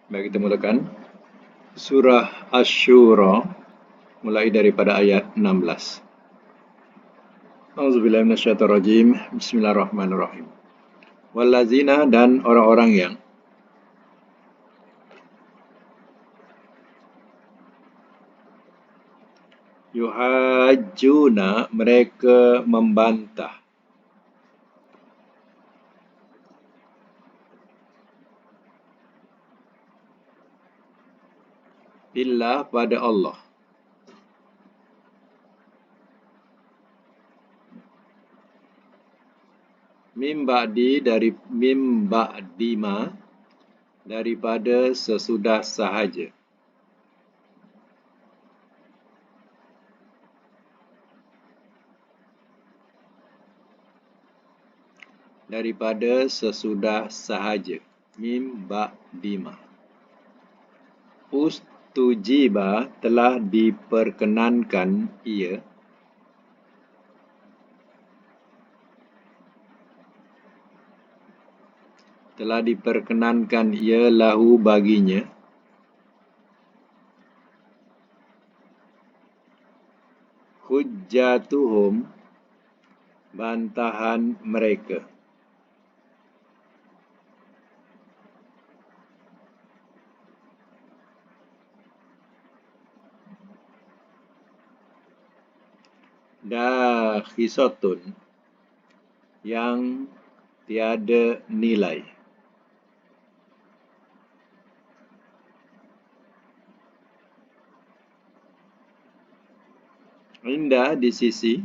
Baik, kita mulakan surah Asy-Syura mulai daripada ayat 16. A'udzubillahi minasyaitonirrajim. Bismillahirrahmanirrahim. Wallazina, dan orang-orang yang yuhajjuna, mereka membantah, billah, pada Allah, mim ba'di ma, daripada sesudah sahaja, daripada sesudah sahaja, mim ba'di ma. Ustujiba, telah diperkenankan ia, lahu baginya, hujjatuhum, bantahan mereka, dakhisatun, yang tiada nilai, indah, di sisi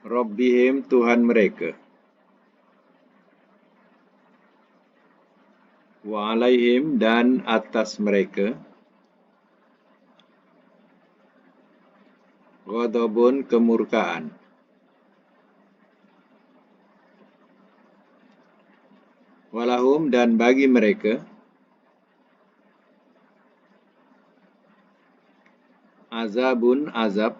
Rabbihim, Tuhan mereka, wa alaihim, dan atas mereka, ghadabun, kemurkaan, walahum, dan bagi mereka, azabun, azab,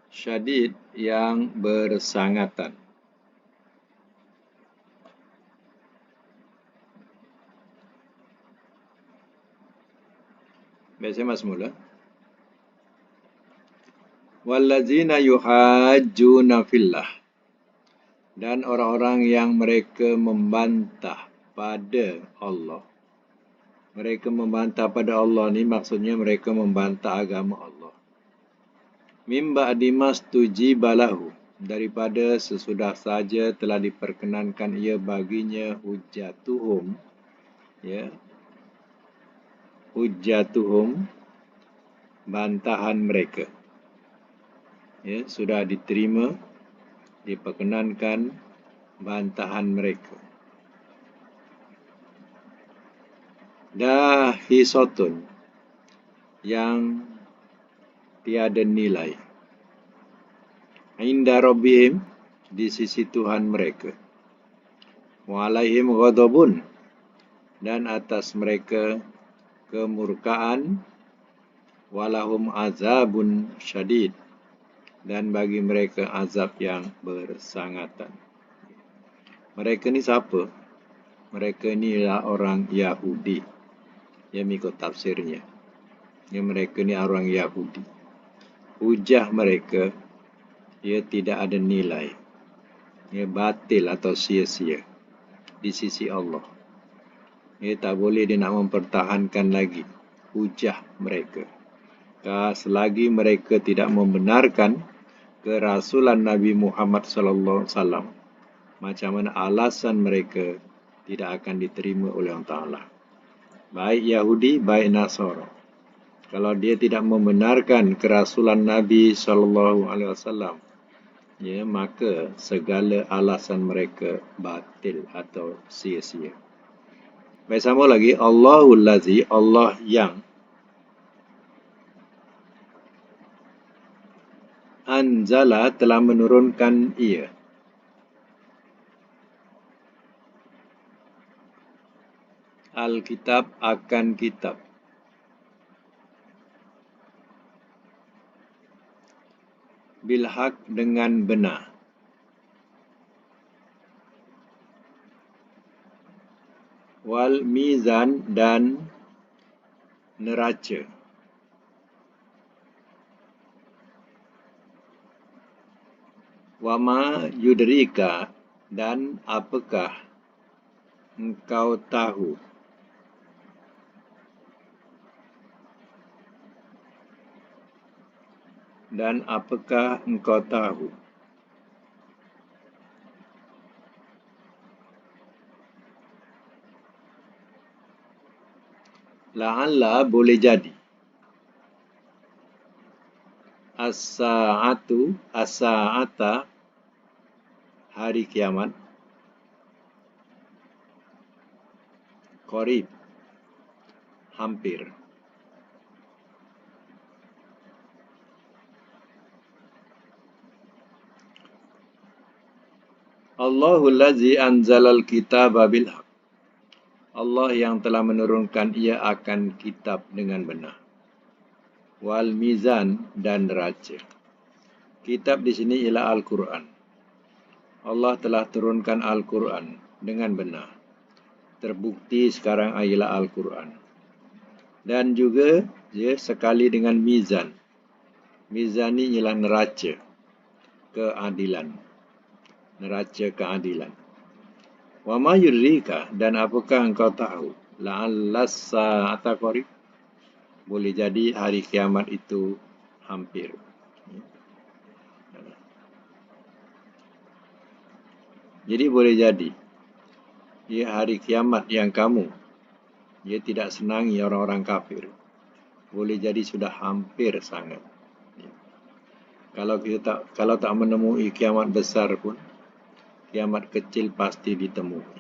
syadid, yang bersangatan. Biasa mas mula. Wallazina yuhajjuna fillah, dan orang-orang yang mereka membantah pada Allah. Mereka membantah pada Allah ni maksudnya mereka membantah agama Allah. Mim ba'di mastujiba lahu, daripada sesudah saja telah diperkenankan ia baginya hujjatuhum, ya, hujjatuhum, bantahan mereka, ya, sudah diterima, diperkenankan bantahan mereka. Dahisatun, yang tiada nilai, inda rabbihim, di sisi Tuhan mereka, wa alaihim ghadabun, dan atas mereka kemurkaan, walahum azabun syadid, dan bagi mereka azab yang bersangatan. Mereka ni siapa? Mereka ni ialah orang Yahudi. Yang mengikut tafsirnya, yang mereka ni orang Yahudi. Hujah mereka, ia tidak ada nilai, ia batil atau sia-sia di sisi Allah. Ia tak boleh dia nak mempertahankan lagi hujah mereka. Selagi mereka tidak membenarkan kerasulan Nabi Muhammad sallallahu alaihi wasallam, macam mana alasan mereka tidak akan diterima oleh Allah Ta'ala. Baik Yahudi, baik Nasara. Kalau dia tidak membenarkan kerasulan Nabi sallallahu alaihi wasallam, ya, maka segala alasan mereka batil atau sia-sia. Baik, sama lagi, Allahul Lazi, Allah yang anzala, telah menurunkan ia, Alkitab, akan kitab, bilhaq, dengan benar, wal mizan dan neraca. Wama yudrika dan apakah engkau tahu. Dan apakah engkau tahu. La'alla boleh jadi. As-sa'ata hari kiamat. Qarib hampir. Allahul ladzi anzalal kitaba bil haqq. Allah yang telah menurunkan ia akan kitab dengan benar. Wal mizan dan neraca. Kitab di sini ialah Al-Quran. Allah telah turunkan Al-Quran dengan benar. Terbukti sekarang ialah Al-Quran. Dan juga sekali dengan mizan. Mizan ini ialah neraca keadilan. Neraca keadilan. Wa ma yudrika dan apakah engkau tahu la'allas sa'ata qarib. Boleh jadi hari kiamat itu hampir. Jadi boleh jadi hari kiamat yang kamu tidak senangi orang-orang kafir. Boleh jadi sudah hampir sangat. Kalau tak menemui kiamat besar pun, kiamat kecil pasti ditemui.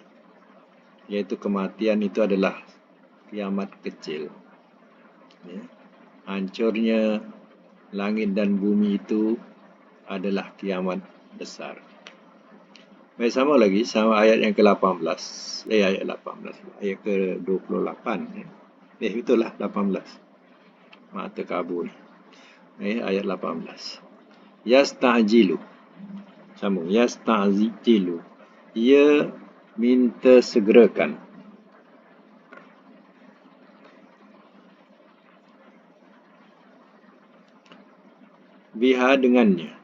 Yaitu kematian itu adalah kiamat kecil. Hancurnya langit dan bumi itu adalah kiamat besar. Baik, sama ayat yang ke-18. Ayat 18. Ayat ke-28. Itulah 18. Mak terkabur. Ayat 18. Yasta'jilu. Sambung. Yasta'jilu. Ia minta segerakan. Biha dengannya.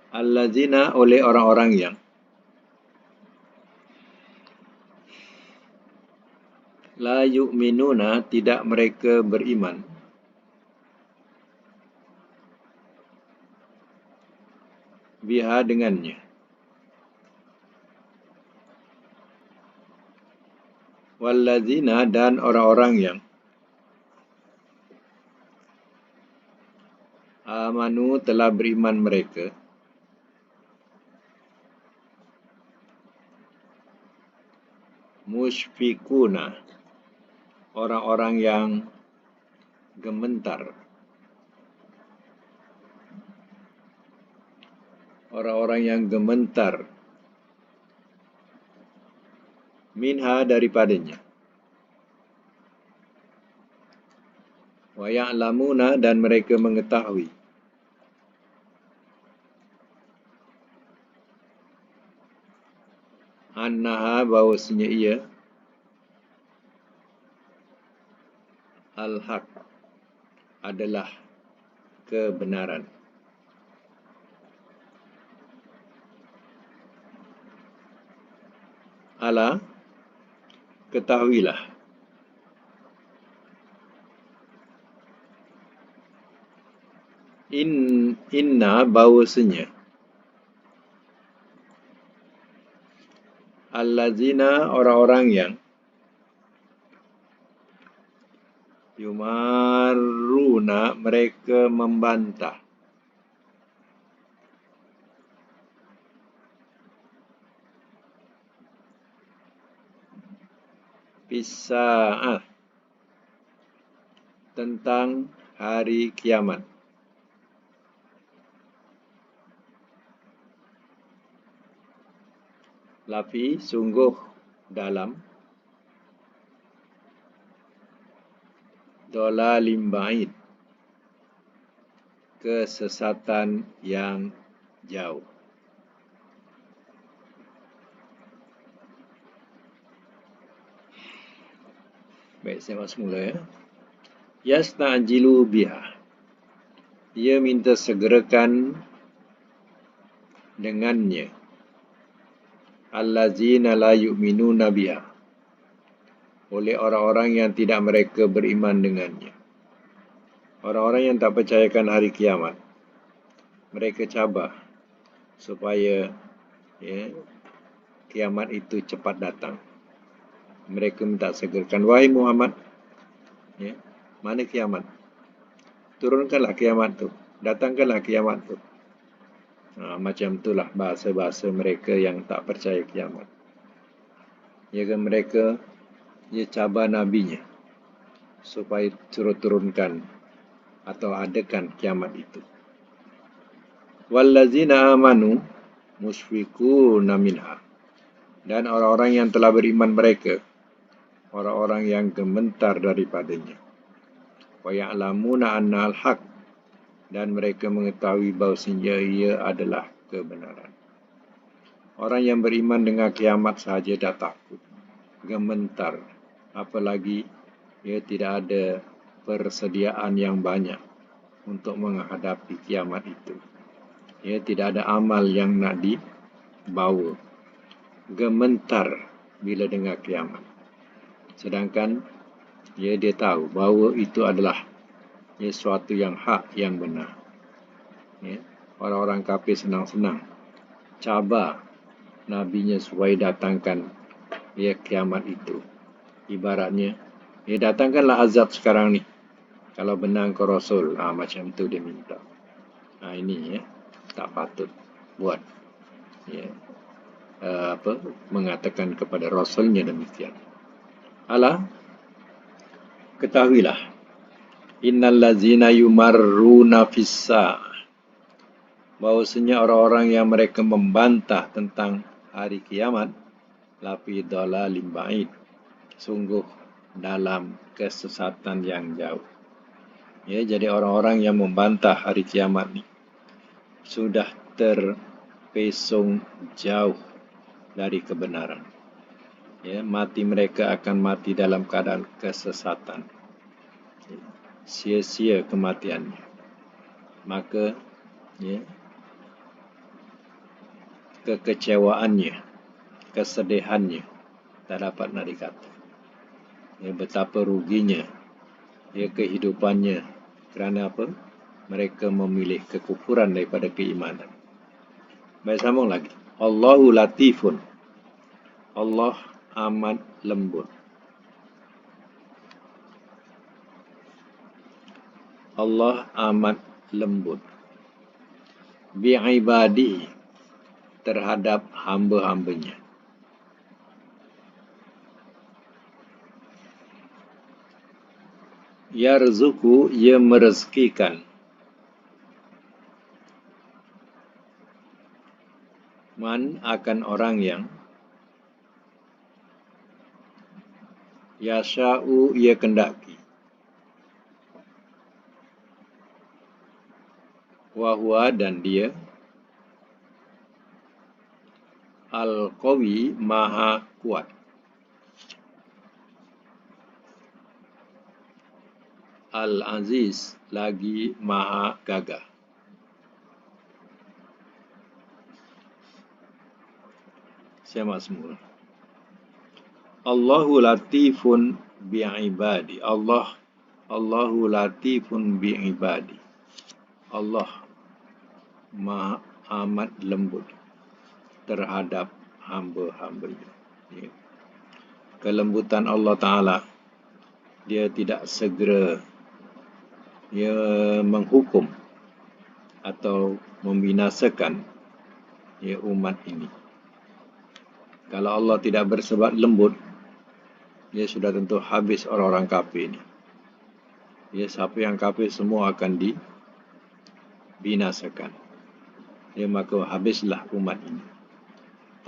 Allazina oleh orang-orang yang la yu'minuna tidak mereka beriman. Biha dengannya. Wallazina dan orang-orang yang amanu telah beriman mereka. Musyfikuna orang-orang yang gemetar. Orang-orang yang gemetar. Minha daripadanya. Wa ya'lamuna dan mereka mengetahui. Annaha bahawasanya ia al-haq adalah kebenaran. Ala ketahuilah. Inna bahawasanya allazina orang-orang yang yumaruna mereka membantah. Pisa'ah tentang hari kiamat. Lafi sungguh dalam dhalalim ba'id kesesatan yang jauh. Baik, saya masuk mula ya. Yasta'jilu biha. Ia minta segerakan dengannya. Allazina la yu'minuna biha. Oleh orang-orang yang tidak mereka beriman dengannya. Orang-orang yang tak percayakan hari kiamat. Mereka cabar supaya kiamat itu cepat datang. Mereka minta segerakan. Wahai Muhammad, mana kiamat? Turunkanlah kiamat tu. Datangkanlah kiamat tu. Macam itulah bahasa-bahasa mereka yang tak percaya kiamat. Mereka cabar nabinya supaya turunkan atau adakan kiamat itu. Wallazina amanu musfiquna minha. Dan orang-orang yang telah beriman mereka, orang-orang yang gemetar daripadanya. Wa ya'lamuna anna al-haq. Dan mereka mengetahui bahawasanya ia adalah kebenaran. Orang yang beriman dengan kiamat sahaja dah takut, gementar. Apalagi tidak ada persediaan yang banyak untuk menghadapi kiamat itu. Tidak ada amal yang nak dibawa. Gementar bila dengar kiamat. Sedangkan dia tahu bahawa itu adalah suatu yang hak, yang benar. Orang-orang kafir senang-senang cabar nabinya supaya datangkan kiamat itu. Ibaratnya, datangkanlah azab sekarang ni. Kalau benar kau Rasul, macam tu dia minta. Ini tak patut buat. Mengatakan kepada Rasulnya demikian. Ketahuilah. Innal ladzina yumarruna fis-sa'ah. Bahawasanya orang-orang yang mereka membantah tentang hari kiamat, lafi dhalalim ba'id. Sungguh dalam kesesatan yang jauh. Jadi orang-orang yang membantah hari kiamat ni sudah terpesong jauh dari kebenaran. Mati mereka akan mati dalam keadaan kesesatan. Sia-sia kematiannya. Maka kekecewaannya, kesedihannya tak dapat nak dikata. Betapa ruginya kehidupannya. Kerana apa? Mereka memilih kekufuran daripada keimanan. Baik, sambung lagi. Allahu latifun. Allah amat lembut. Allah amat lembut. Bi'ibadi, terhadap hamba-hambanya. Yarzuku, ia merezekikan. Man, akan orang yang yasha'u, ia kendaki. Wahwa, dan dia Al-Qawi, maha kuat. Al-Aziz, lagi maha gagah. Saya maksud Allahu latifun bi'ibadi. Allahu latifun bi'ibadi. Allah maha amat lembut terhadap hamba-hambanya. Kelembutan Allah Ta'ala, dia tidak segera menghukum atau membinasakan umat ini. Kalau Allah tidak bersifat lembut, dia sudah tentu habis orang-orang kafir ini. Siapa yang kafir semua akan dibinasakan. Maka habislah umat ini.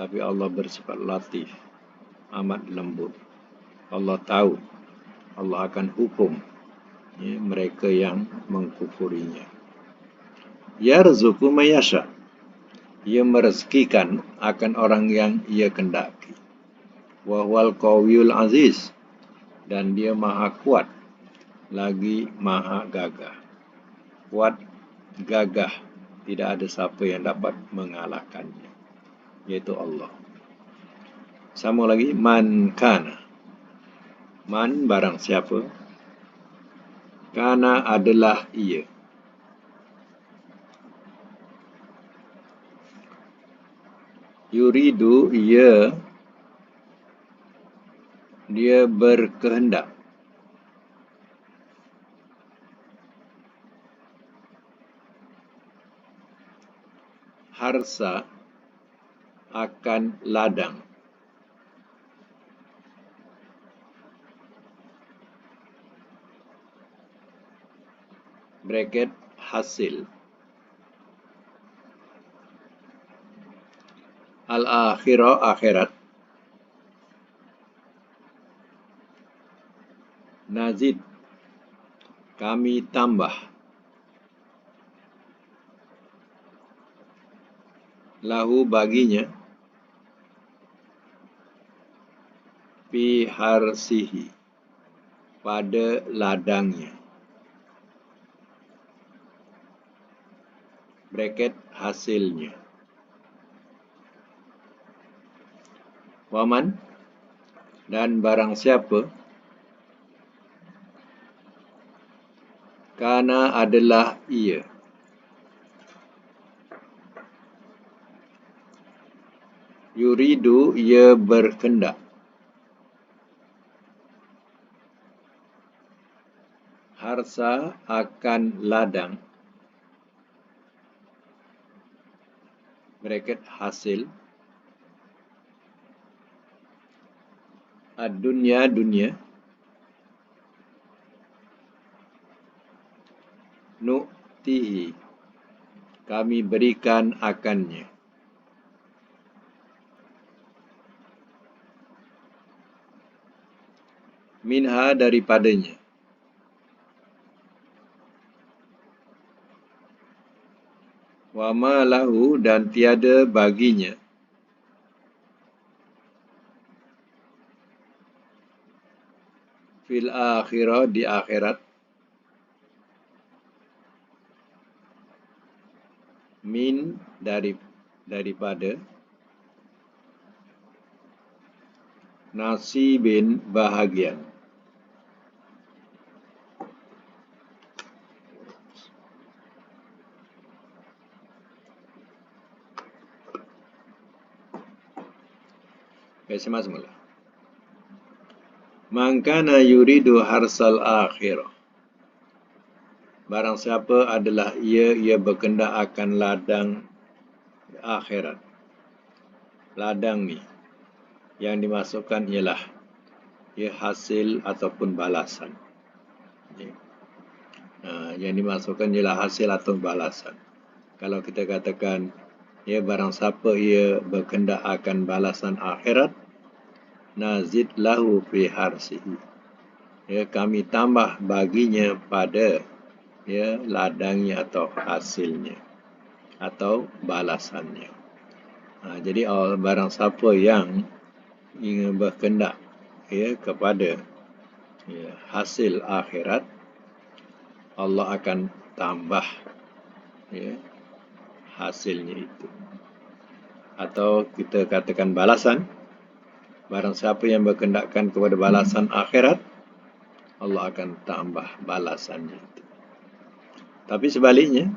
Tapi Allah bersifat latif, amat lembut. Allah tahu, Allah akan hukum mereka yang mengkufurinya. Yarzuqu may yasha. Ia merezekikan akan orang yang ia kendaki. Wa huwal qawiyul aziz. dan dia maha kuat lagi maha gagah. Kuat, gagah, tidak ada siapa yang dapat mengalahkannya, yaitu Allah. Sama lagi, man kana. Man barang siapa, kana adalah ia. Yuridu ia, dia berkehendak. Harsa akan ladang. Bracket hasil. Al-akhirah akhirat. Nazid kami tambah. Lahu baginya. Fi harsihi pada ladangnya. Bracket hasilnya. Waman dan barang siapa kana adalah ia. Yuridu ia berkendak. Harsa akan ladang. Bracket hasil. Ad-dunya dunia. Nu'tihi kami berikan akannya. Minha daripadanya. Wa ma lahu dan tiada baginya. Fil akhirah di akhirat. Min daripada. Nasibin bahagian. Baik, sama semula. Man kana yuridu harsal akhirah. Barang siapa adalah ia berkendak akan ladang akhirat. Ladang ni yang dimasukkan ialah ia hasil ataupun balasan. Yang dimasukkan ialah hasil atau balasan. Kalau kita katakan barang siapa ia berkendak akan balasan akhirat, nazid lahu fi harsihi. Kami tambah baginya pada ladangnya atau hasilnya atau balasannya. Jadi barang siapa yang ingin berkendak kepada hasil akhirat, Allah akan tambah hasilnya itu. Atau kita katakan balasan. Barang siapa yang berkendakkan kepada balasan akhirat, Allah akan tambah balasannya itu. Tapi sebaliknya,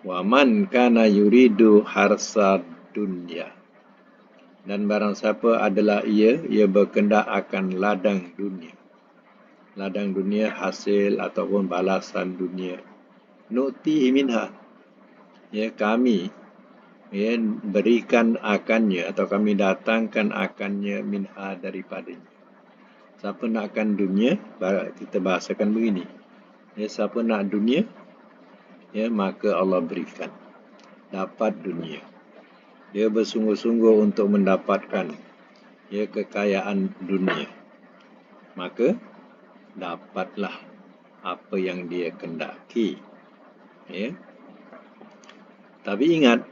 wa man kana yuridu harsa dunya. Dan barang siapa adalah ia berkendak akan ladang dunia. Ladang dunia hasil ataupun balasan dunia. Nu'tihi minha. Kami berikan akannya atau kami datangkan akannya minha daripadanya. Siapa nak akan dunia, kita bahasakan begini. Siapa nak dunia, maka Allah berikan. Dapat dunia. Dia bersungguh-sungguh untuk mendapatkan kekayaan dunia. Maka dapatlah apa yang dia kendaki. Tapi ingat,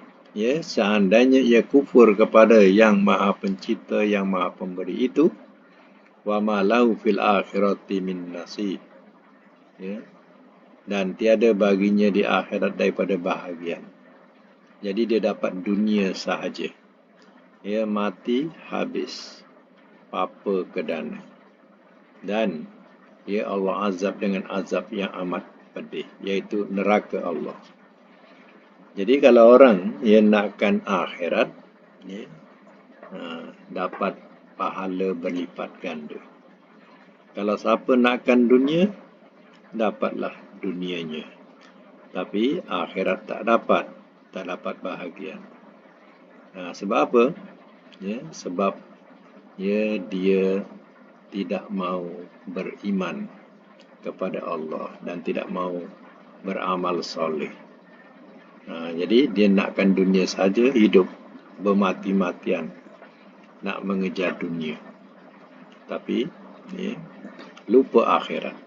seandainya ia kufur kepada yang maha pencipta, yang maha pemberi itu, wa ma lahu fil akhirati min nasib. Ya. Dan tiada baginya di akhirat daripada bahagian. Jadi dia dapat dunia sahaja. Ya, mati habis. Papa kedana. Dan ya Allah azab dengan azab yang amat pedih, iaitu neraka Allah. Jadi kalau orang yang nakkan akhirat, ya, dapat pahala berlipat ganda. Kalau siapa nakkan dunia, dapatlah dunianya. Tapi akhirat tak dapat bahagian. Sebab apa? Ya, sebab ya, dia tidak mau beriman kepada Allah dan tidak mau beramal soleh. Jadi dia nakkan dunia saja, hidup bermati-matian nak mengejar dunia, tapi ya, lupa akhirat.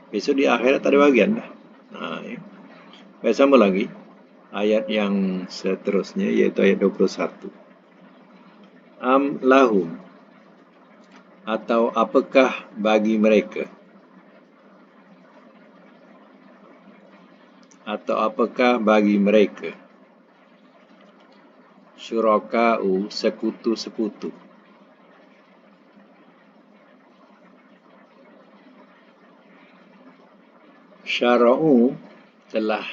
Besok di akhirat tak ada bahagian dah. Ya. Baik, sama lagi ayat yang seterusnya, iaitu ayat 21. Am lahum, atau apakah bagi mereka, atau apakah bagi mereka syuraka'u, sekutu-sekutu, syara'u, telah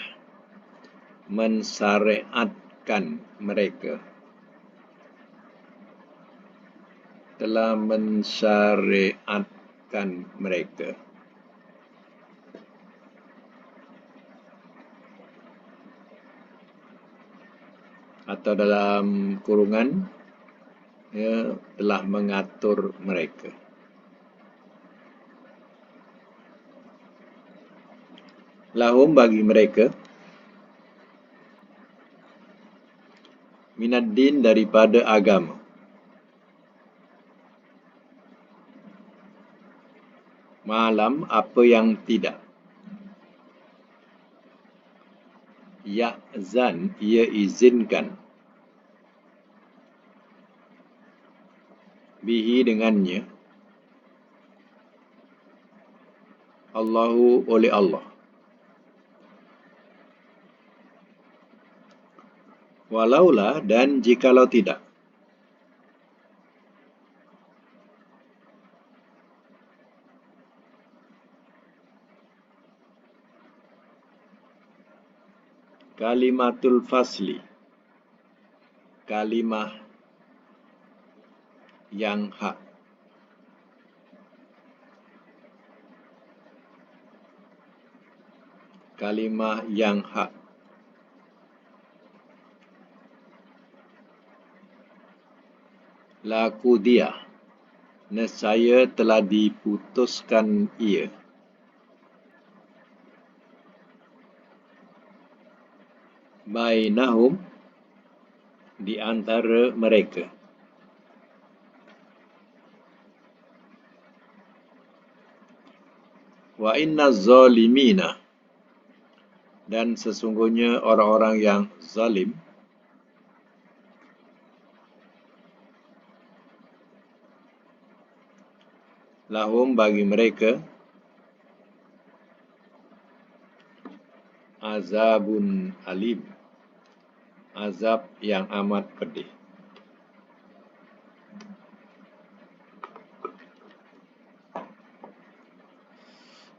mensyariatkan mereka, telah mensyariatkan mereka, atau dalam kurungan, ya, telah mengatur mereka. Lahum, bagi mereka, minad din, daripada agama, malam, apa yang tidak, ya'zan, ia izinkan, bihi, dengannya, Allahu, oleh Allah. Walaulah, dan jikalau tidak, kalimatul fasli, kalimah yang hak, kalimah yang hak, laku dia, nescaya telah diputuskan ia, bainahum, di antara mereka, wa inna zalimina, dan sesungguhnya orang-orang yang zalim, lahum, bagi mereka, azabun alim, azab yang amat pedih.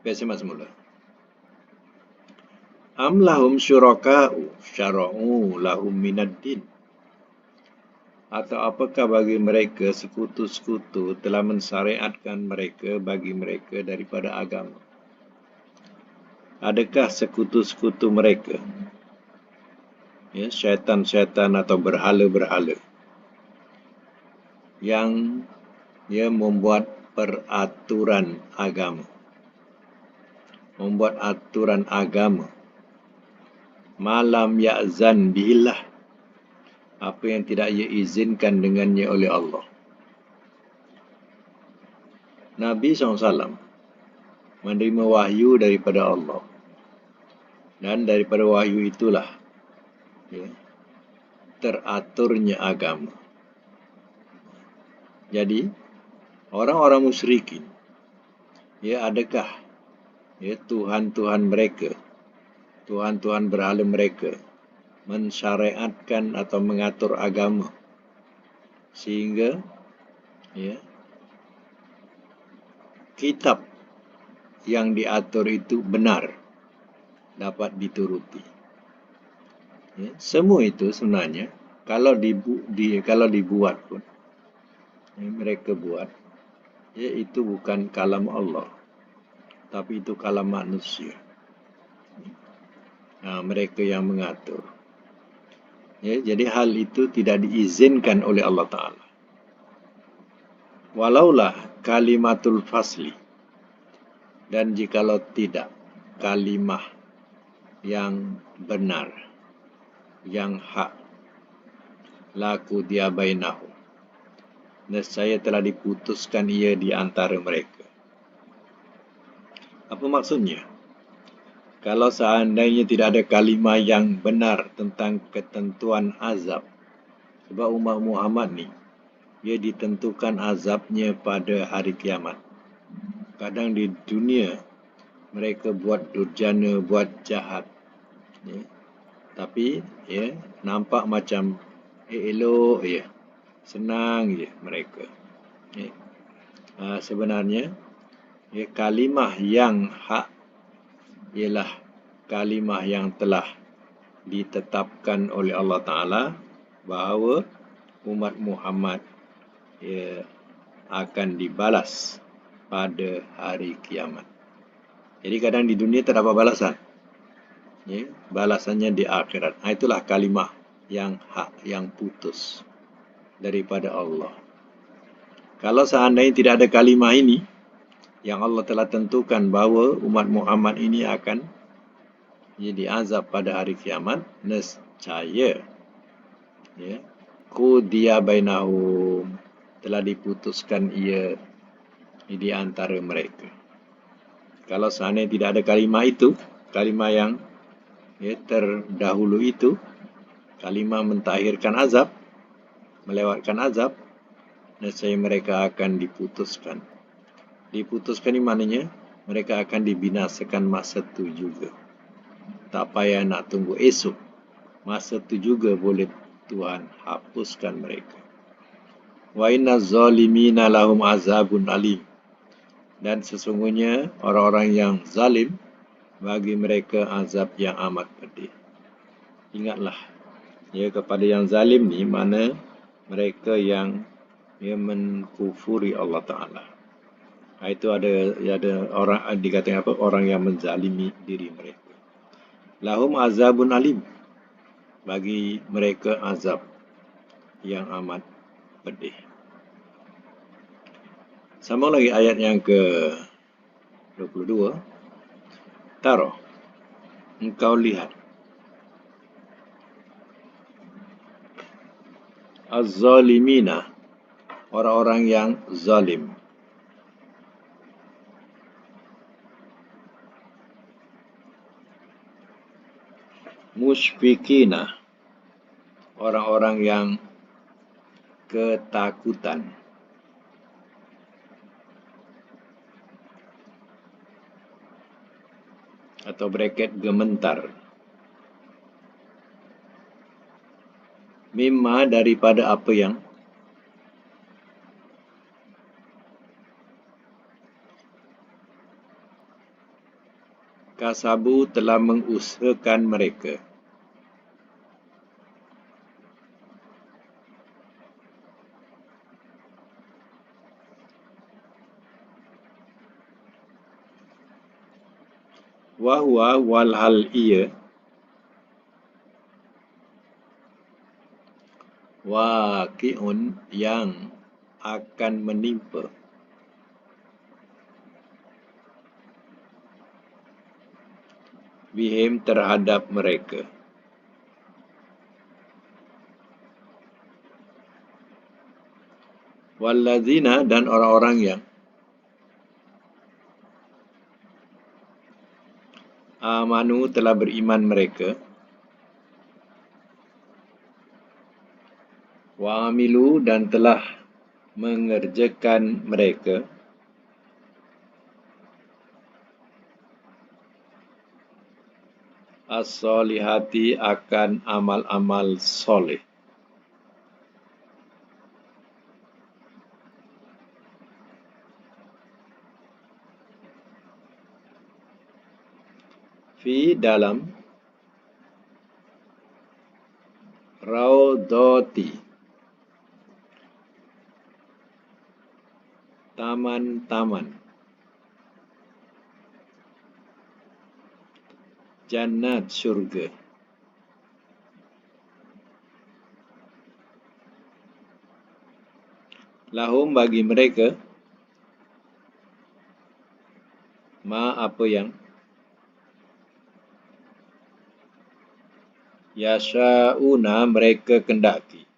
Biasa semula. Am lahum syuraka'u syara'u lahum minad din, atau apakah bagi mereka sekutu-sekutu telah mensyariatkan mereka bagi mereka daripada agama. Adakah sekutu-sekutu mereka, ya, syaitan-syaitan atau berhala-berhala yang ya membuat peraturan agama, membuat aturan agama, malam ya'zan bihillah, apa yang tidak ia izinkan dengannya oleh Allah. Nabi SAW menerima wahyu daripada Allah, dan daripada wahyu itulah, ya, teraturnya agama. Jadi orang-orang musyrikin, ya adakah ya Tuhan-Tuhan mereka, Tuhan-Tuhan berhala mereka mensyariatkan atau mengatur agama sehingga ya kitab yang diatur itu benar, dapat dituruti. Ya, semua itu sebenarnya kalau dibuat pun, ya, mereka buat, ya itu bukan kalam Allah, tapi itu kalam manusia. Nah, mereka yang mengatur. Ya, jadi hal itu tidak diizinkan oleh Allah Ta'ala. Walaulah kalimatul fasli, dan jikalau tidak kalimah yang benar, yang hak, laku dia bainahu, nescaya telah diputuskan ia di antara mereka. Apa maksudnya? Kalau seandainya tidak ada kalimah yang benar tentang ketentuan azab, sebab umat Muhammad ni, dia ditentukan azabnya pada hari kiamat. Kadang di dunia mereka buat durjana, buat jahat, ya. Tapi ya nampak macam elok ya, senang je mereka. Ya. Sebenarnya ya, kalimah yang hak ialah kalimah yang telah ditetapkan oleh Allah Ta'ala bahawa umat Muhammad ya, akan dibalas pada hari kiamat. Jadi kadang di dunia terdapat balasan, ya, balasannya di akhirat. Itulah kalimah yang hak, yang putus daripada Allah. Kalau seandainya tidak ada kalimah ini, yang Allah telah tentukan bahawa umat Muhammad ini akan jadi azab pada hari kiamat, nescaya ya, qudiya bainahum, telah diputuskan ia di antara mereka. Kalau seandainya tidak ada kalimah itu, kalimah yang ya, terdahulu itu, kalimah mentahirkan azab, melewatkan azab, nescaya mereka akan diputuskan. Diputuskan ini maknanya mereka akan dibinasakan masa itu juga. Tak payah nak tunggu esok, masa itu juga boleh Tuhan hapuskan mereka. Wa inna zalimina lahum azabun alim, dan sesungguhnya orang-orang yang zalim, bagi mereka azab yang amat pedih. Ingatlah ya, kepada yang zalim ni mana mereka yang ya, mengkufuri Allah Ta'ala. Itu ada orang dikatakan apa, orang yang menzalimi diri mereka. Lahum azabun alim, bagi mereka azab yang amat pedih. Sama lagi ayat yang ke-22. Taro, engkau lihat az-zalimina, orang-orang yang zalim, musyfikina, orang-orang yang ketakutan, atau bracket gementar, mimma, daripada apa yang kasabu, telah mengusahakan mereka. Wahwa, walhal ia, waqi'un, yang akan menimpa, bihim, terhadap mereka. Wallazina, dan orang-orang yang amanu, telah beriman mereka, wa amilu, dan telah mengerjakan mereka as-solihati akan amal-amal soleh. Fi dalam raudhati taman-taman jannat syurga. Lahum bagi mereka ma apa yang yasha'una mereka kendaki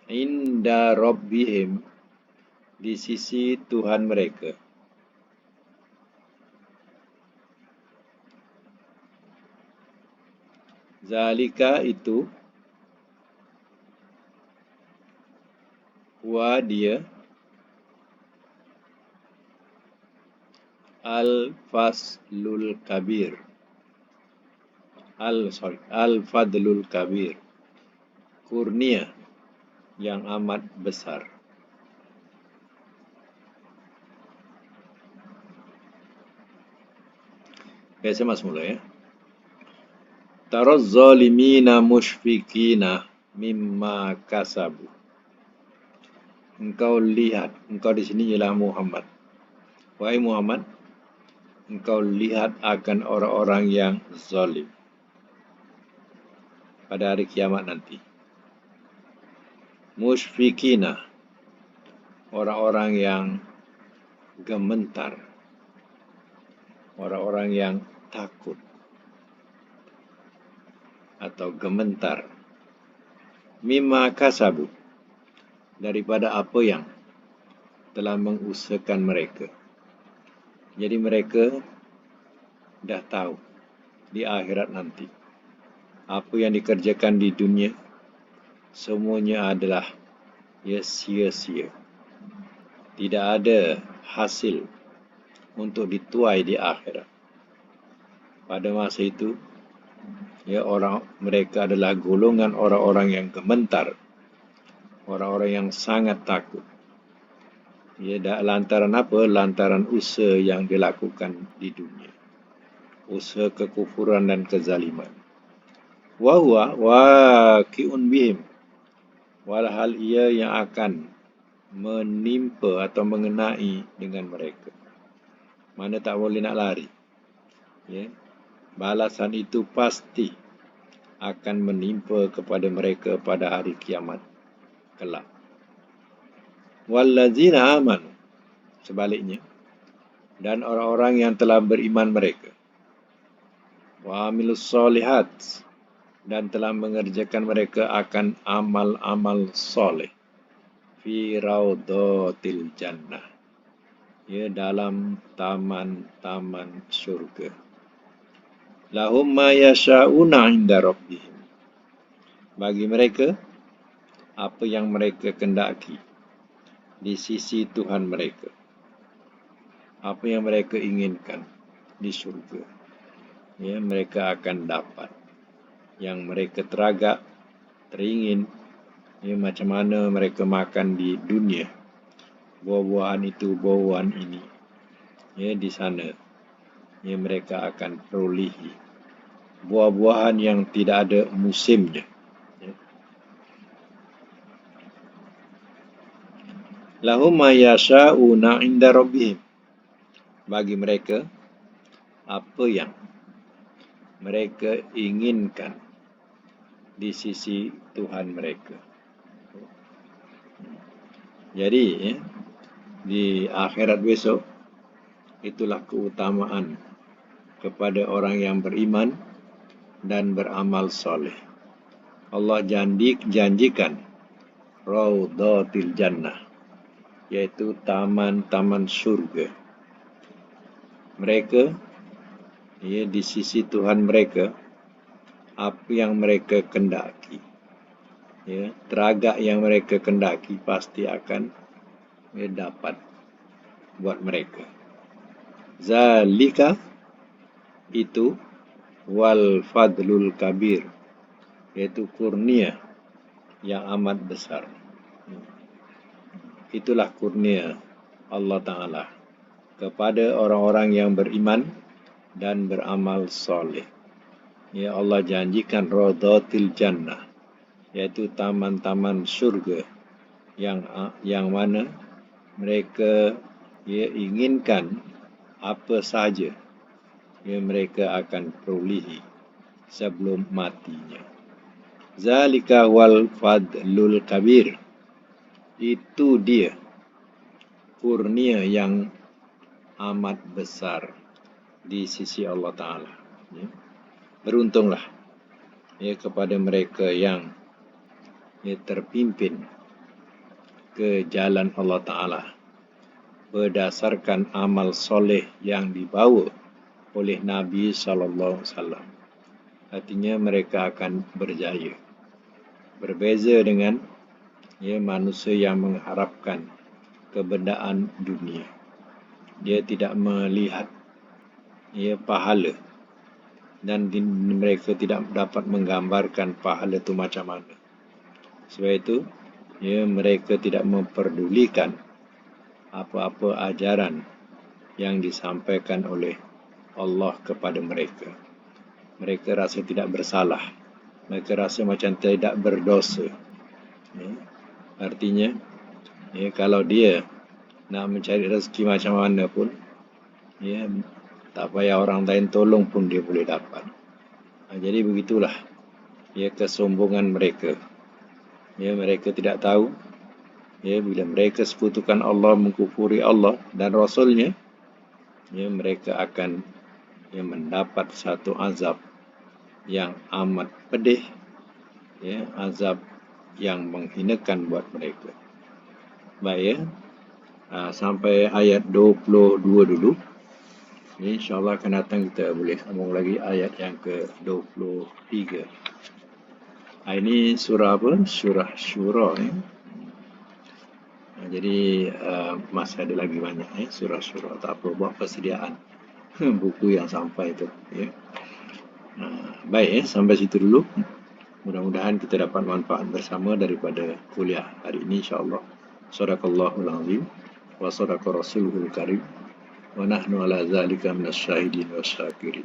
inda rabbihim di sisi Tuhan mereka. Zalika itu wa dia al-faslul kabir. Al-fadlul kabir. Kurnia yang amat besar. Okay, saya masuk mula ya. Taraz zalimina mushfikina mimma kasabu. Engkau lihat, engkau di sini ialah Muhammad. Wahai Muhammad, engkau lihat akan orang-orang yang zalim pada hari kiamat nanti. Mushfikina, orang-orang yang gementar, orang-orang yang takut atau gementar. Mimma kasabu, daripada apa yang telah mengusahakan mereka. Jadi mereka dah tahu di akhirat nanti apa yang dikerjakan di dunia semuanya adalah sia-sia. Tidak ada hasil untuk dituai di akhirat. Pada masa itu, mereka adalah golongan orang-orang yang gementar, orang-orang yang sangat takut. Lantaran apa? Lantaran usaha yang dilakukan di dunia. Usaha kekufuran dan kezaliman. Wa huwa waqi'un bihim. Walhal ia yang akan menimpa atau mengenai dengan mereka. Mana tak boleh nak lari. Balasan itu pasti akan menimpa kepada mereka pada hari kiamat kelak. Wallazina amanu, sebaliknya, dan orang-orang yang telah beriman mereka. Wa amilus solihat, dan telah mengerjakan mereka akan amal-amal soleh. Fi raudhatil jannah, dalam taman-taman syurga. Lahum ma yasha'una inda rabbihim, bagi mereka apa yang mereka kendaki di sisi Tuhan mereka. Apa yang mereka inginkan di syurga, mereka akan dapat. Yang mereka teragak, teringin, macam mana mereka makan di dunia, buah-buahan itu, buah-buahan ini, di sana, mereka akan perolehi buah-buahan yang tidak ada musimnya. Lahum ma yasha'una inda rabbihim, bagi mereka apa yang mereka inginkan di sisi Tuhan mereka. Jadi di akhirat besok, itulah keutamaan kepada orang yang beriman dan beramal soleh. Allah janjikan raudhatil jannah, yaitu taman-taman surga. Mereka di sisi Tuhan mereka apa yang mereka kendaki. ya, teragak yang mereka kendaki pasti akan dapat buat mereka. Zalika itu wal fadlul kabir, yaitu kurnia yang amat besar. Itulah kurnia Allah Ta'ala kepada orang-orang yang beriman dan beramal soleh. Ya, Allah janjikan radhatil jannah, yaitu taman-taman surga yang mana mereka inginkan apa sahaja mereka akan perolehi sebelum matinya. Zalika wal fadlul kabir, itu dia kurnia yang amat besar di sisi Allah Ta'ala. Beruntunglah kepada mereka yang terpimpin ke jalan Allah Ta'ala berdasarkan amal soleh yang dibawa oleh Nabi SAW. Artinya mereka akan berjaya. Berbeza dengan manusia yang mengharapkan kebendaan dunia. Dia tidak melihat pahala, dan mereka tidak dapat menggambarkan pahala itu macam mana. Sebab itu mereka tidak memperdulikan apa-apa ajaran yang disampaikan oleh Allah kepada mereka. Mereka rasa tidak bersalah. Mereka rasa macam tidak berdosa. Artinya, kalau dia nak mencari rezeki macam mana pun, tak payah orang lain tolong pun dia boleh dapat. Jadi begitulah kesombongan mereka. Mereka tidak tahu bila mereka sekutukan Allah, mengkufuri Allah dan Rasulnya, mereka akan mendapat satu azab yang amat pedih, azab yang menghinakan buat mereka. Baik, sampai ayat 22 dulu. InsyaAllah akan datang kita boleh sambung lagi ayat yang ke-23. Ini surah apa? Surah Syura. Jadi masih ada lagi banyak surah Syura. Tak apa, buat persediaan buku yang sampai itu. Baik, sampai situ dulu. Mudah-mudahan kita dapat manfaat bersama daripada kuliah hari ini, insyaAllah. Sadaqallahul azim wa sadaqa rasuluhul karim wa nahnu ala zalika minasyahidin wa syakirin.